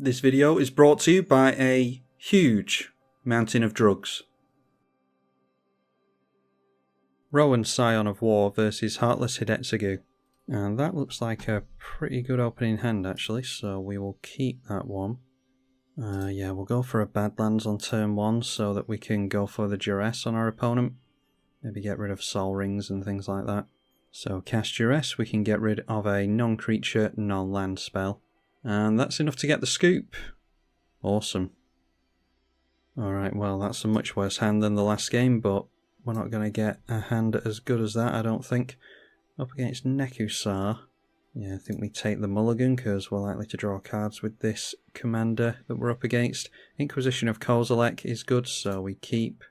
This video is brought to you by a huge mountain of drugs. Rowan Scion of War versus Heartless Hidetsugu. And that looks like a pretty good opening hand actually, so we will keep that one. Yeah, we'll go for a Badlands on turn 1 so that we can go for the Duress on our opponent. Maybe get rid of Soul Rings and things like that. So cast Duress, we can get rid of a non-creature, non-land spell. And that's enough to get the scoop. Awesome. Alright, well that's a much worse hand than the last game, but we're not going to get a hand as good as that, I don't think. Up against Nekusar. Yeah, I think we take the mulligan because we're likely to draw cards with this commander that we're up against. Inquisition of Kozilek is good, so we keep.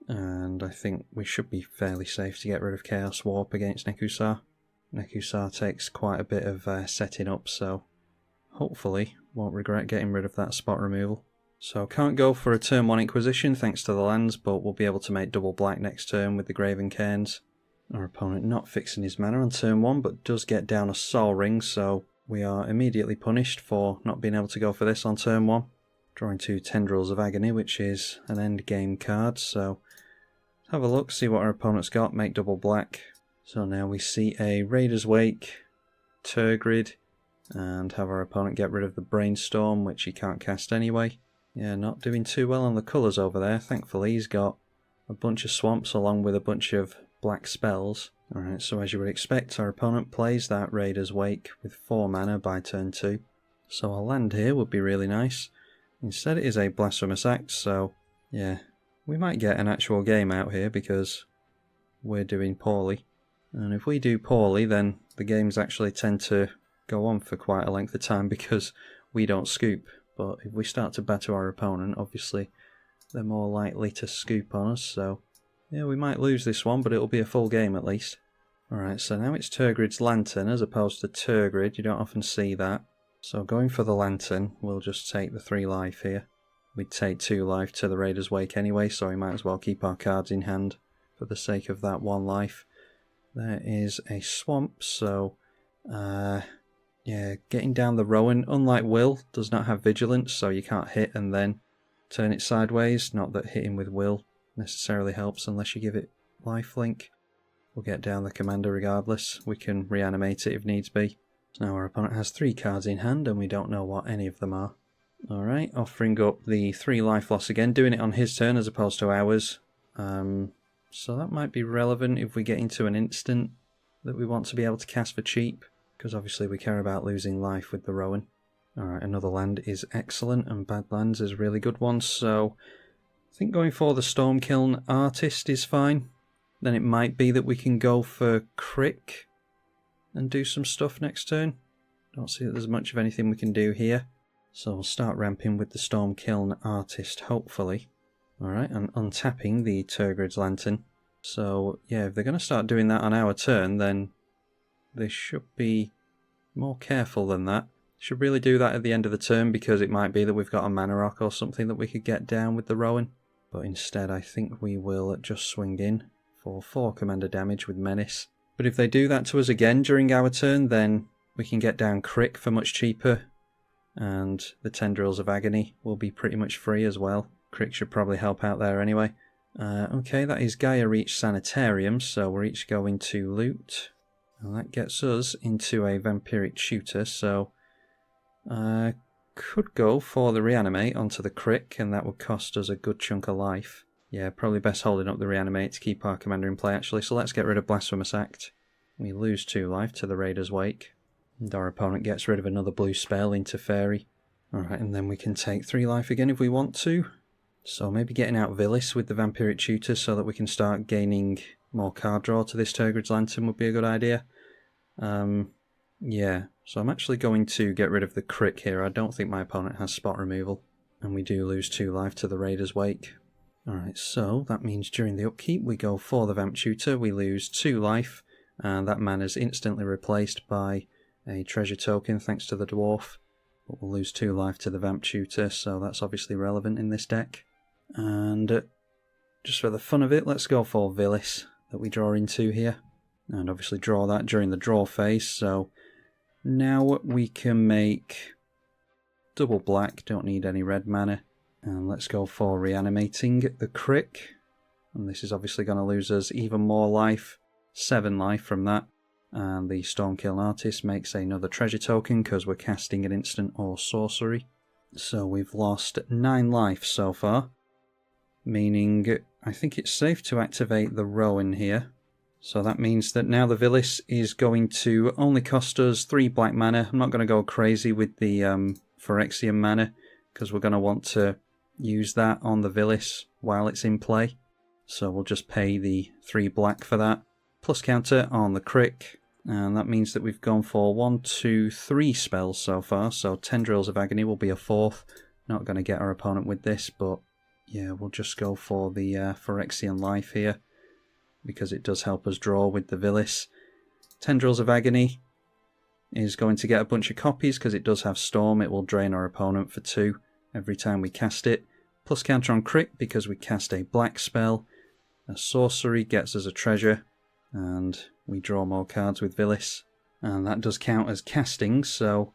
And I think we should be fairly safe to get rid of Chaos Warp against Nekusar. Nekusar takes quite a bit of setting up, so hopefully won't regret getting rid of that spot removal. So can't go for a turn 1 Inquisition thanks to the lands, but we'll be able to make double black next turn with the Graven Cairns. Our opponent not fixing his mana on turn 1, but does get down a Soul Ring, so we are immediately punished for not being able to go for this on turn 1. Drawing 2 Tendrils of Agony, which is an end game card, so let's have a look, see what our opponent's got, make double black. So now we see a Raider's Wake, Tergrid, and have our opponent get rid of the Brainstorm, which he can't cast anyway. Yeah, not doing too well on the colours over there. Thankfully he's got a bunch of swamps along with a bunch of black spells. Alright, so as you would expect, our opponent plays that Raider's Wake with 4 mana by turn 2. So a land here would be really nice. Instead it is a Blasphemous Act, so yeah, we might get an actual game out here because we're doing poorly. And if we do poorly, then the games actually tend to go on for quite a length of time because we don't scoop. But if we start to batter our opponent, obviously they're more likely to scoop on us, so yeah, we might lose this one, but it'll be a full game at least. Alright, so now it's Tergrid's Lantern as opposed to Tergrid. You don't often see that. So going for the Lantern, we'll just take the 3 life here. We'd take 2 life to the Raider's Wake anyway, so we might as well keep our cards in hand for the sake of that 1 life. There is a Swamp, so yeah, getting down the Rowan, unlike Will, does not have Vigilance, so you can't hit and then turn it sideways. Not that hitting with Will necessarily helps unless you give it lifelink. We'll get down the commander regardless. We can reanimate it if needs be. So now our opponent has 3 cards in hand and we don't know what any of them are. Alright, offering up the 3 life loss again, doing it on his turn as opposed to ours. So that might be relevant if we get into an instant that we want to be able to cast for cheap, because obviously we care about losing life with the Rowan. Alright, another land is excellent and Badlands is a really good one, so I think going for the Stormkiln Artist is fine. Then it might be that we can go for Crick and do some stuff next turn. Don't see that there's much of anything we can do here. So we'll start ramping with the Stormkiln Artist, hopefully. Alright, and untapping the Tergrid's Lantern. So yeah, if they're going to start doing that on our turn, then they should be more careful than that. Should really do that at the end of the turn because it might be that we've got a Mana Rock or something that we could get down with the Rowan. But instead I think we will just swing in for 4 commander damage with Menace. But if they do that to us again during our turn, then we can get down Crick for much cheaper. And the Tendrils of Agony will be pretty much free as well. Crick should probably help out there anyway. Okay, that is Gaia Reach Sanitarium, so we're each going to loot. And that gets us into a Vampiric Tutor, so could go for the Reanimate onto the Crick, and that would cost us a good chunk of life. Yeah, probably best holding up the Reanimate to keep our commander in play actually, so let's get rid of Blasphemous Act. We lose 2 life to the Raider's Wake, and our opponent gets rid of another blue spell into Fairy. Alright, and then we can take 3 life again if we want to. So maybe getting out Villis with the Vampiric Tutor so that we can start gaining more card draw to this Tergrid's Lantern would be a good idea. Yeah, so I'm actually going to get rid of the Crick here. I don't think my opponent has spot removal. And we do lose 2 life to the Raider's Wake. Alright, so that means during the upkeep we go for the Vamp Tutor, we lose 2 life, and that mana is instantly replaced by a treasure token thanks to the Dwarf. But we'll lose 2 life to the Vamp Tutor, so that's obviously relevant in this deck. And just for the fun of it, let's go for Villis that we draw into here. And obviously draw that during the draw phase, so now we can make double black, don't need any red mana. And let's go for reanimating the Crick. And this is obviously going to lose us even more life, 7 life from that. And the Stormkiln Artist makes another treasure token because we're casting an instant or sorcery. So we've lost 9 life so far, meaning I think it's safe to activate the Rowan here. So that means that now the Villis is going to only cost us 3 black mana. I'm not going to go crazy with the Phyrexian mana because we're going to want to use that on the Villis while it's in play. So we'll just pay the 3 black for that. Plus counter on the Crick. And that means that we've gone for 1, 2, 3 spells so far. So Tendrils of Agony will be a 4th. Not going to get our opponent with this, but yeah, we'll just go for the Phyrexian Life here, because it does help us draw with the Villis. Tendrils of Agony is going to get a bunch of copies because it does have Storm. It will drain our opponent for 2 every time we cast it. Plus counter on Crick because we cast a black spell. A sorcery gets us a treasure, and we draw more cards with Villis. And that does count as casting, so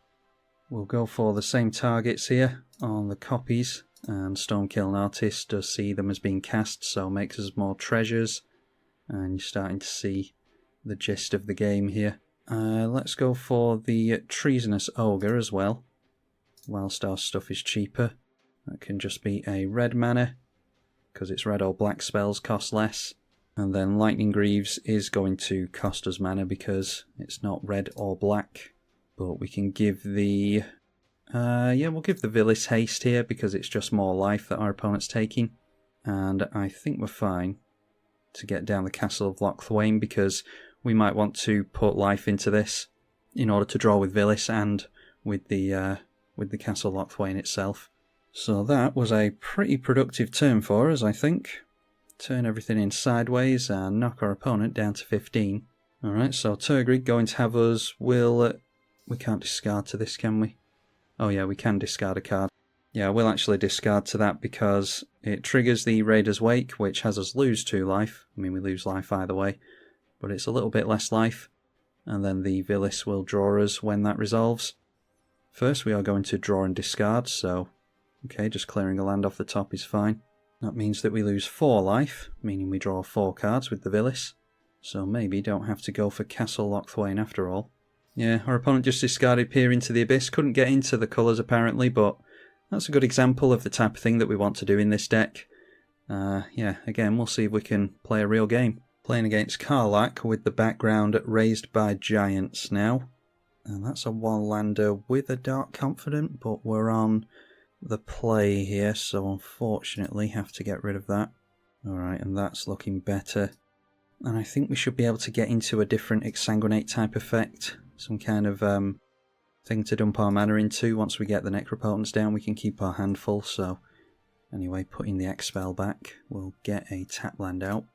we'll go for the same targets here on the copies. And Stormkiln Artist does see them as being cast, so makes us more treasures. And you're starting to see the gist of the game here. Let's go for the Treasonous Ogre as well, whilst our stuff is cheaper. That can just be a red mana, because it's red or black spells cost less. And then Lightning Greaves is going to cost us mana because it's not red or black. But we can give the... we'll give the Villis haste here because it's just more life that our opponent's taking. And I think we're fine to get down the Castle of Lochthwain because we might want to put life into this in order to draw with Villis and with the Castle of Lochthwain itself. So that was a pretty productive turn for us, I think. Turn everything in sideways and knock our opponent down to 15. Alright, so Tergrid going to have us... we can't discard to this, can we? Oh yeah, we can discard a card. Yeah, we'll actually discard to that because it triggers the Raider's Wake, which has us lose 2 life. I mean, we lose life either way, but it's a little bit less life. And then the Villis will draw us when that resolves. First, we are going to draw and discard, so... okay, just clearing a land off the top is fine. That means that we lose 4 life, meaning we draw 4 cards with the Villis. So maybe don't have to go for Castle Lochthwain after all. Yeah, our opponent just discarded Peer into the Abyss. Couldn't get into the colours apparently, but that's a good example of the type of thing that we want to do in this deck. Yeah, again, we'll see if we can play a real game. Playing against Karlak with the background raised by giants now. And that's a 1-lander with a Dark Confidant, but we're on the play here, so unfortunately have to get rid of that. Alright, and that's looking better. And I think we should be able to get into a different Exsanguinate type effect. Some kind of thing to dump our mana into. Once we get the Necropotence down, we can keep our hand full. So anyway, putting the X-Spell back, we'll get a tap land out.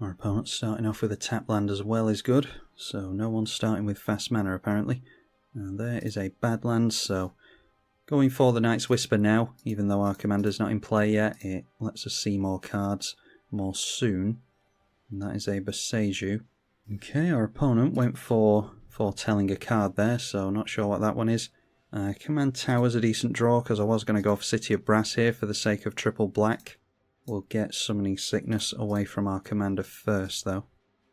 Our opponent's starting off with a tap land as well is good. So no one's starting with fast mana apparently. And there is a bad land, so... going for the Night's Whisper now, even though our commander's not in play yet. It lets us see more cards more soon. And that is a Boseiju. Okay, our opponent went for foretelling a card there, so not sure what that one is. Command Tower's a decent draw, because I was going to go for City of Brass here for the sake of triple black. We'll get Summoning Sickness away from our commander first, though.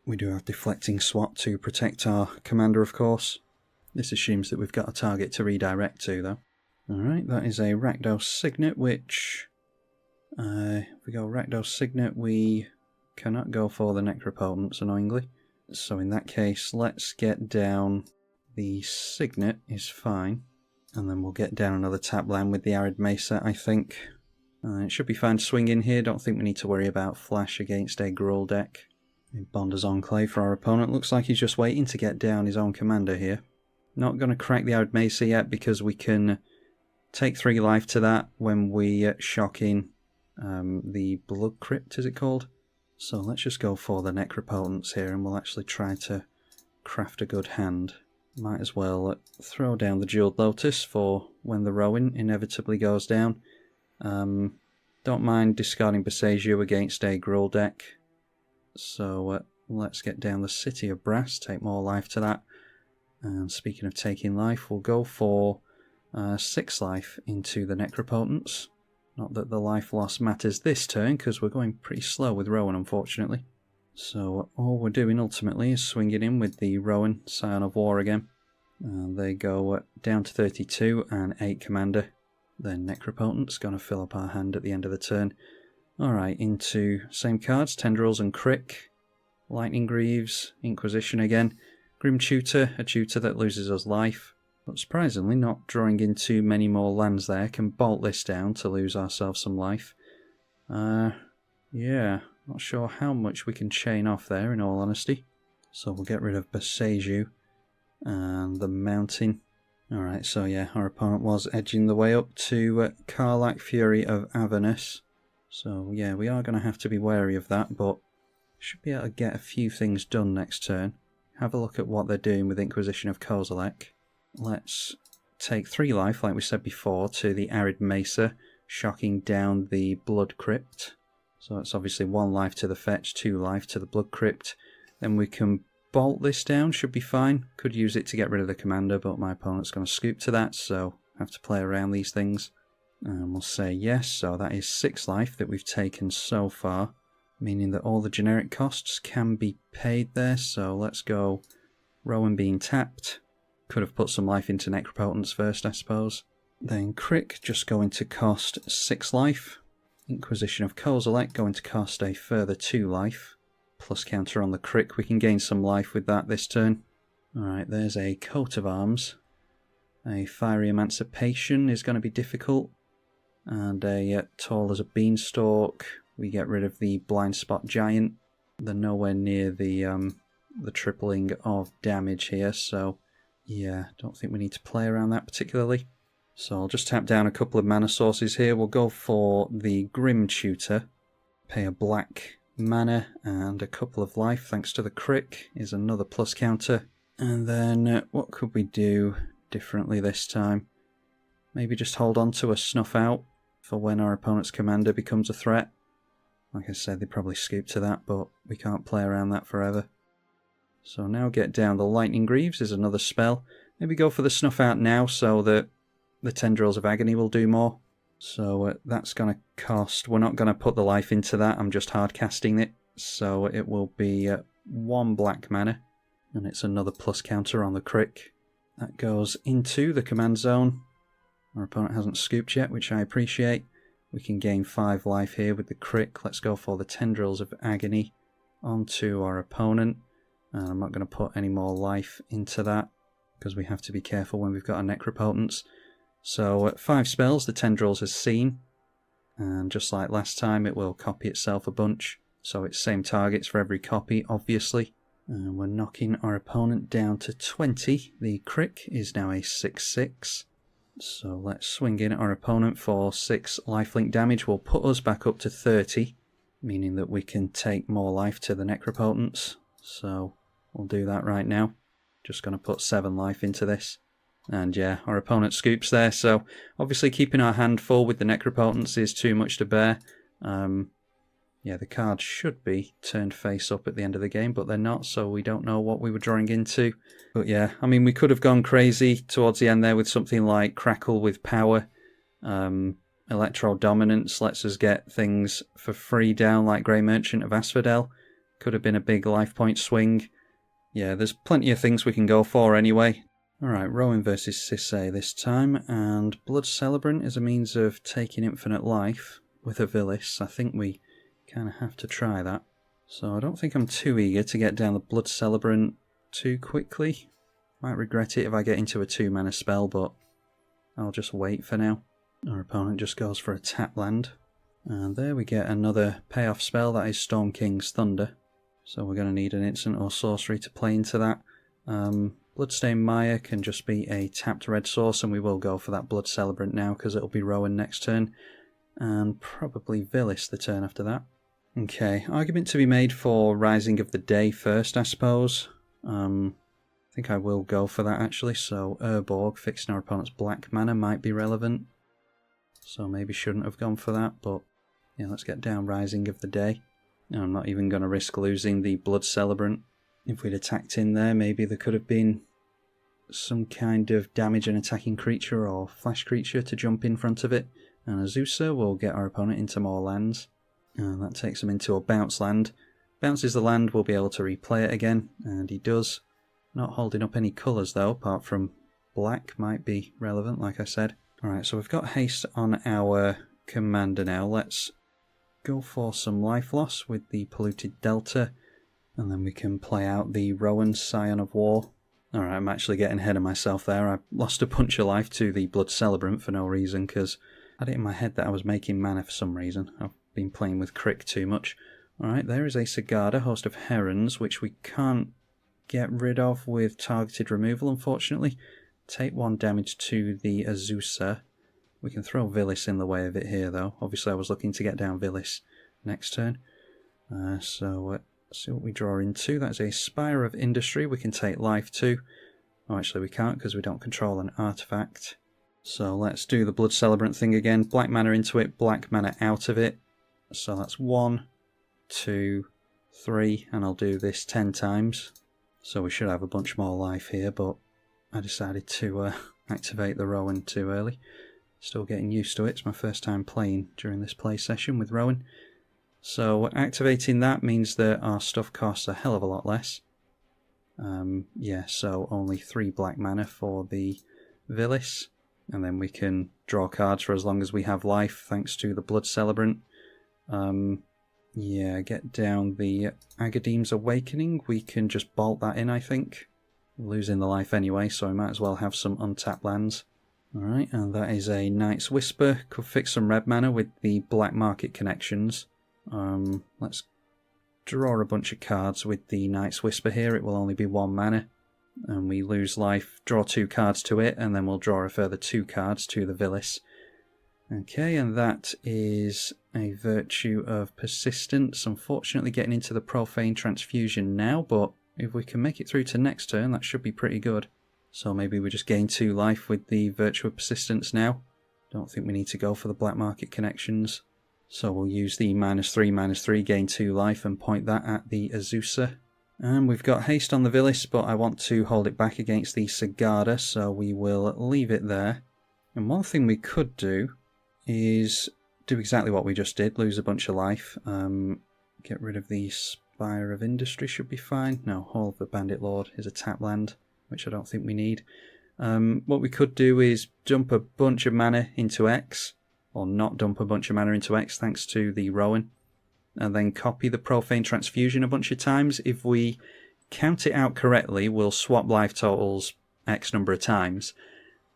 We do have Deflecting Swat to protect our commander, of course. This assumes that we've got a target to redirect to, though. Alright, that is a Rakdos Signet, which... if we go Rakdos Signet, we cannot go for the Necropotence, annoyingly. So in that case, let's get down the Signet, is fine. And then we'll get down another tap land with the Arid Mesa, I think. It should be fine to swing in here, don't think we need to worry about Flash against a Gruul deck. Bonder's Enclave for our opponent, looks like he's just waiting to get down his own commander here. Not going to crack the Arid Mesa yet, because we can... take 3 life to that when we shock in the Blood Crypt, is it called? So let's just go for the Necropotence here and we'll actually try to craft a good hand. Might as well throw down the Jeweled Lotus for when the Rowan inevitably goes down. Don't mind discarding Boseiju against a Gruul deck. So let's get down the City of Brass, take more life to that. And speaking of taking life, we'll go for 6 life into the Necropotence. Not that the life loss matters this turn, because we're going pretty slow with Rowan, unfortunately. So all we're doing ultimately is swinging in with the Rowan Scion of War again. They go down to 32 and 8 commander. Then Necropotence going to fill up our hand at the end of the turn. Alright, into same cards, Tendrils and Crick. Lightning Greaves, Inquisition again. Grim Tutor, a tutor that loses us life. But surprisingly, not drawing in too many more lands there. Can bolt this down to lose ourselves some life. Yeah, not sure how much we can chain off there, in all honesty. So we'll get rid of Boseiju and the Mountain. Alright, so yeah, our opponent was edging the way up to Karlak, Fury of Avernus. So yeah, we are going to have to be wary of that, but should be able to get a few things done next turn. Have a look at what they're doing with Inquisition of Kozilek. Let's take 3 life, like we said before, to the Arid Mesa, shocking down the Blood Crypt. So it's obviously 1 life to the fetch, 2 life to the Blood Crypt. Then we can bolt this down, should be fine. Could use it to get rid of the commander, but my opponent's going to scoop to that, so have to play around these things. And we'll say yes, so that is 6 life that we've taken so far, meaning that all the generic costs can be paid there. So let's go Rowan being tapped. Could have put some life into Necropotence first, I suppose. Then Crick just going to cost 6 life. Inquisition of Kozilek going to cost a further 2 life. Plus counter on the Crick, we can gain some life with that this turn. Alright, there's a Coat of Arms. A Fiery Emancipation is going to be difficult. And a Tall as a Beanstalk. We get rid of the Blind Spot Giant. They're nowhere near the tripling of damage here, so yeah, don't think we need to play around that particularly. So I'll just tap down a couple of mana sources here. We'll go for the Grim Tutor. Pay a black mana and a couple of life thanks to the Crick is another plus counter. And then what could we do differently this time? Maybe just hold on to a Snuff Out for when our opponent's commander becomes a threat. Like I said, they probably scoop to that, but we can't play around that forever. So now get down the Lightning Greaves is another spell. Maybe go for the Snuff Out now so that the Tendrils of Agony will do more. So that's going to cost... We're not going to put the life into that, I'm just hard casting it. So it will be 1 black mana, and it's another plus counter on the Crick. That goes into the command zone. Our opponent hasn't scooped yet, which I appreciate. We can gain 5 life here with the Crick. Let's go for the Tendrils of Agony onto our opponent. And I'm not going to put any more life into that, because we have to be careful when we've got a Necropotence. So 5 spells the Tendrils has seen. And just like last time, it will copy itself a bunch. So it's same targets for every copy, obviously. And we're knocking our opponent down to 20. The Crick is now a 6/6. So let's swing in at our opponent for 6 lifelink damage. Will put us back up to 30, meaning that we can take more life to the Necropotence. So we'll do that right now. Just going to put 7 life into this. And yeah, our opponent scoops there. So obviously keeping our hand full with the Necropotence is too much to bear. Yeah, the cards should be turned face up at the end of the game, but they're not, so we don't know what we were drawing into. But yeah, I mean, we could have gone crazy towards the end there with something like Crackle with Power. Electro Dominance lets us get things for free down, like Grey Merchant of Asphodel. Could have been a big life point swing. Yeah, there's plenty of things we can go for anyway. Alright, Rowan versus Sisay this time, and Blood Celebrant is a means of taking infinite life with a Villis. I think we kind of have to try that. So I don't think I'm too eager to get down the Blood Celebrant too quickly. Might regret it if I get into a 2 mana spell, but I'll just wait for now. Our opponent just goes for a tap land. And there we get another payoff spell, that is Storm King's Thunder. So we're going to need an instant or sorcery to play into that. Bloodstained Mire can just be a tapped red source, and we will go for that Blood Celebrant now because it'll be Rowan next turn. And probably Villis the turn after that. Okay, argument to be made for Rising of the Day first, I suppose. I think I will go for that actually. So Urborg, fixing our opponent's black mana, might be relevant. So maybe shouldn't have gone for that, but yeah, let's get down Rising of the Day. No, I'm not even going to risk losing the Blood Celebrant. If we'd attacked in there, maybe there could have been some kind of damage and attacking creature or flash creature to jump in front of it. And Azusa will get our opponent into more lands. And that takes him into a bounce land. Bounces the land, we'll be able to replay it again, and he does. Not holding up any colours though, apart from black might be relevant, like I said. Alright, so we've got haste on our commander now. Let's go for some life loss with the Polluted Delta, and then we can play out the Rowan Scion of War. Alright, I'm actually getting ahead of myself there. I lost a bunch of life to the Blood Celebrant for no reason, because I had it in my head that I was making mana for some reason. I've been playing with Crick too much. Alright, there is a Sigarda, host of Herons, which we can't get rid of with targeted removal, unfortunately. Take 1 damage to the Azusa. We can throw Villis in the way of it here, though. Obviously, I was looking to get down Villis next turn. So let's see what we draw into. That's a Spire of Industry. We can take life too. Oh, actually, we can't because we don't control an artifact. So let's do the Blood Celebrant thing again. Black mana into it, black mana out of it. So that's 1, 2, 3, and I'll do this 10 times. So we should have a bunch more life here, but I decided to activate the Rowan too early. Still getting used to it. It's my first time playing during this play session with Rowan. So activating that means that our stuff costs a hell of a lot less. Yeah, so only 3 black mana for the Villis. And then we can draw cards for as long as we have life, thanks to the Blood Celebrant. Yeah, get down the Agadeem's Awakening. We can just bolt that in, I think. We're losing the life anyway, so I might as well have some untapped lands. Alright, and that is a Night's Whisper. Could fix some red mana with the black market connections. Let's draw a bunch of cards with the Night's Whisper here. It will only be 1 mana. And we lose life, draw 2 cards to it, and then we'll draw a further 2 cards to the Villis. Okay, and that is a Virtue of Persistence. Unfortunately getting into the Profane Transfusion now, but if we can make it through to next turn, that should be pretty good. So maybe we just gain 2 life with the Virtue of Persistence now. Don't think we need to go for the black market connections. So we'll use the -3/-3, gain 2 life, and point that at the Azusa. And we've got haste on the Villis, but I want to hold it back against the Sigarda, so we will leave it there. And one thing we could do is do exactly what we just did, lose a bunch of life. Get rid of the Spire of Industry should be fine. No, Hall of the Bandit Lord is a tap land, which I don't think we need. What we could do is dump a bunch of mana into X, or not dump a bunch of mana into X thanks to the Rowan, and then copy the Profane Transfusion a bunch of times. If we count it out correctly, we'll swap life totals X number of times,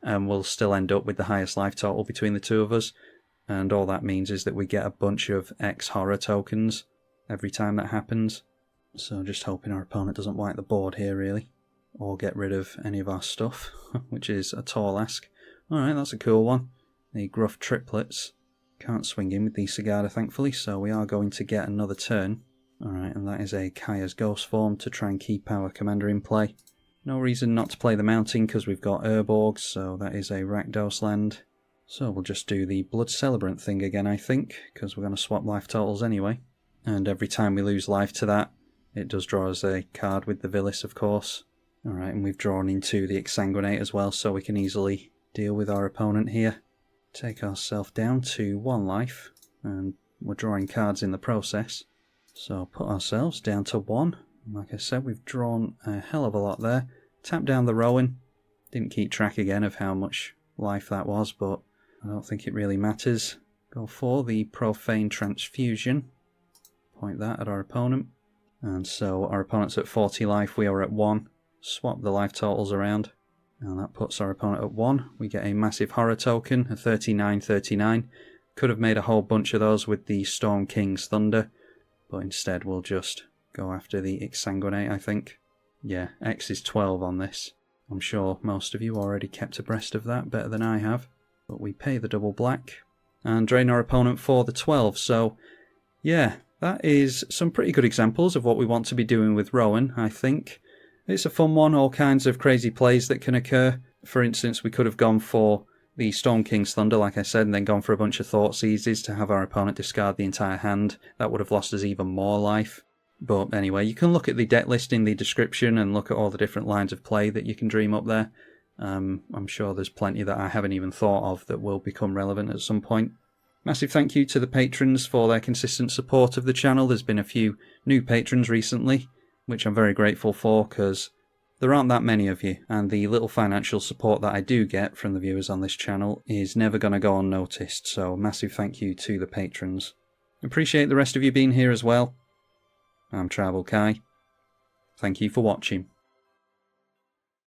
and we'll still end up with the highest life total between the two of us. And all that means is that we get a bunch of X horror tokens every time that happens. So just hoping our opponent doesn't wipe the board here, really, or get rid of any of our stuff, which is a tall ask. Alright, that's a cool one. The Gruff Triplets. Can't swing in with the Sigarda, thankfully, so we are going to get another turn. Alright, and that is a Kaya's Ghost form to try and keep our commander in play. No reason not to play the Mountain because we've got Urborgs, so that is a Rakdos land. So we'll just do the Blood Celebrant thing again, I think, because we're going to swap life totals anyway. And every time we lose life to that, it does draw us a card with the Villis, of course. Alright, and we've drawn into the Exsanguinate as well, so we can easily deal with our opponent here. Take ourselves down to 1 life, and we're drawing cards in the process. So put ourselves down to 1. Like I said, we've drawn a hell of a lot there. Tap down the Rowan. Didn't keep track again of how much life that was, but I don't think it really matters. Go for the Profane Transfusion. Point that at our opponent. And so our opponent's at 40 life, we are at 1. Swap the life totals around. And that puts our opponent at 1. We get a massive horror token, a 39/39. Could have made a whole bunch of those with the Storm King's Thunder, but instead we'll just go after the Exsanguinate, I think. Yeah, X is 12 on this. I'm sure most of you already kept abreast of that better than I have. But we pay the double black and drain our opponent for the 12. So, yeah, that is some pretty good examples of what we want to be doing with Rowan, I think. It's a fun one, all kinds of crazy plays that can occur. For instance, we could have gone for the Storm King's Thunder, like I said, and then gone for a bunch of Thoughtseizes to have our opponent discard the entire hand. That would have lost us even more life. But anyway, you can look at the deck list in the description and look at all the different lines of play that you can dream up there. I'm sure there's plenty that I haven't even thought of that will become relevant at some point. Massive thank you to the patrons for their consistent support of the channel. There's been a few new patrons recently, which I'm very grateful for, because there aren't that many of you, and the little financial support that I do get from the viewers on this channel is never going to go unnoticed, so massive thank you to the patrons. Appreciate the rest of you being here as well. I'm tribalkai. Thank you for watching.